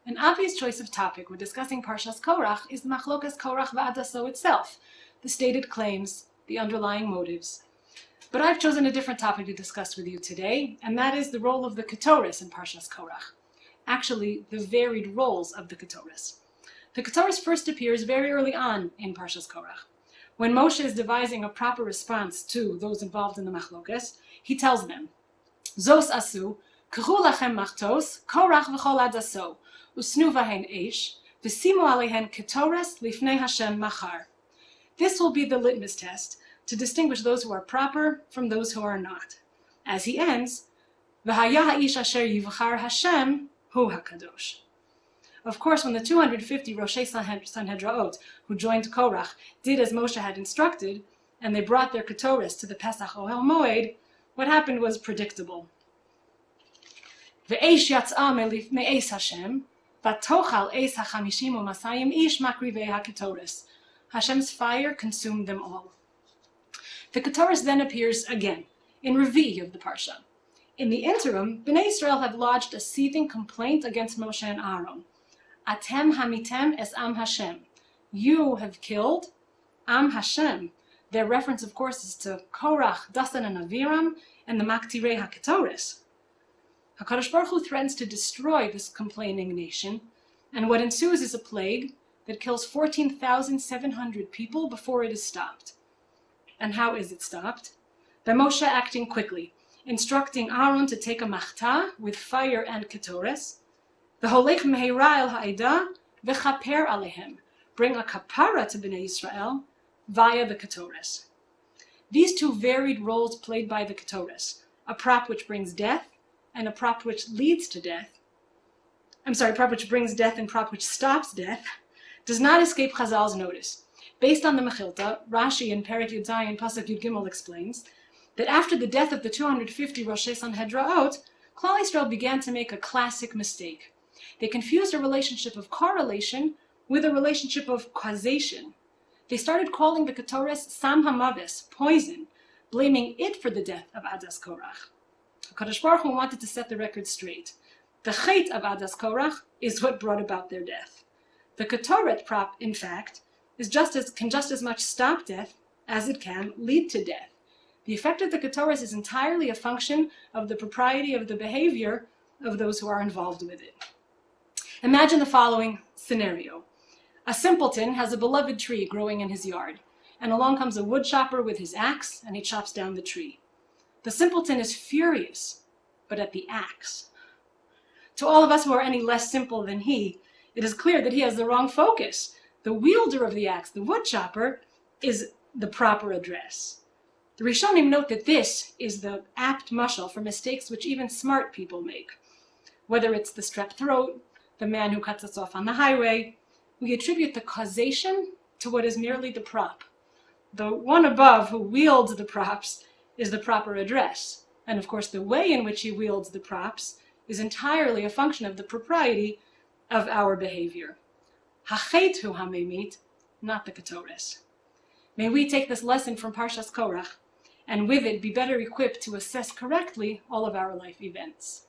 An obvious choice of topic when discussing Parshas Korach is the Machlokas Korach v'Adaso itself, the stated claims, the underlying motives. But I've chosen a different topic to discuss with you today, and that is the role of the Ketores in Parshas Korach. Actually, the varied roles of the Ketores. The Ketores first appears very early on in Parshas Korach. When Moshe is devising a proper response to those involved in the Machlokas, he tells them, Zos asu, k'chu lachem machtos, Korach v'chol adaso, usnu vahen eish, v'simu alehen ketores lifnei Hashem machar. This will be the litmus test to distinguish those who are proper from those who are not. As he ends, v'haya ha'ish asher yivchar Hashem hu hakadosh. Of course, when the 250 Roshei Sanhedraot who joined Korach did as Moshe had instructed, and they brought their ketores to the Pesach Ohel Moed, what happened was predictable. Ve'eish yatz'a me'eis Hashem, v'tochal eis ha'chamishim u'masayim ish makrivei ha'ketores. Hashem's fire consumed them all. The ketores then appears again, in Revi of the Parsha. In the interim, Bnei Israel have lodged a seething complaint against Moshe and Aaron. Atem hamitem es am Hashem. You have killed am Hashem. Their reference, of course, is to Korach, Dasan, and Aviram, and the Maktirei HaKetores. HaKadosh Baruch Hu threatens to destroy this complaining nation, and what ensues is a plague that kills 14,700 people before it is stopped. And how is it stopped? By Moshe acting quickly, instructing Aaron to take a machta with fire and ketores, the holech meheira el ha'eda v'chaper alehem, bring a kapara to Bnei Israel via the ketores. These two varied roles played by the ketores, a prop which brings death and a prop which leads to death, prop which brings death and prop which stops death, does not escape Chazal's notice. Based on the Mechilta, Rashi in Perek Yud Zayin Pasuk Yud Gimel explains that after the death of the 250 Roshei Sanhedraot, Klal Yisrael began to make a classic mistake. They confused a relationship of correlation with a relationship of causation. They started calling the Ketores Sam Hamaves, poison, blaming it for the death of Adas Korach. HaKadosh Baruch Hu wanted to set the record straight. The Chet of Adas Korach is what brought about their death. The Ketoret prop, in fact, can just as much stop death as it can lead to death. The effect of the Ketores is entirely a function of the propriety of the behavior of those who are involved with it. Imagine the following scenario. A simpleton has a beloved tree growing in his yard, and along comes a wood chopper with his axe, and he chops down the tree. The simpleton is furious, but at the axe. To all of us who are any less simple than he, it is clear that he has the wrong focus. The wielder of the axe, the wood chopper, is the proper address. The Rishonim note that this is the apt mashal for mistakes which even smart people make. Whether it's the strep throat, the man who cuts us off on the highway, we attribute the causation to what is merely the prop. The one above who wields the props is the proper address. And of course, the way in which he wields the props is entirely a function of the propriety of our behavior. Hachet hu hamemit, not the ketores. May we take this lesson from Parshas Korach, and with it be better equipped to assess correctly all of our life events.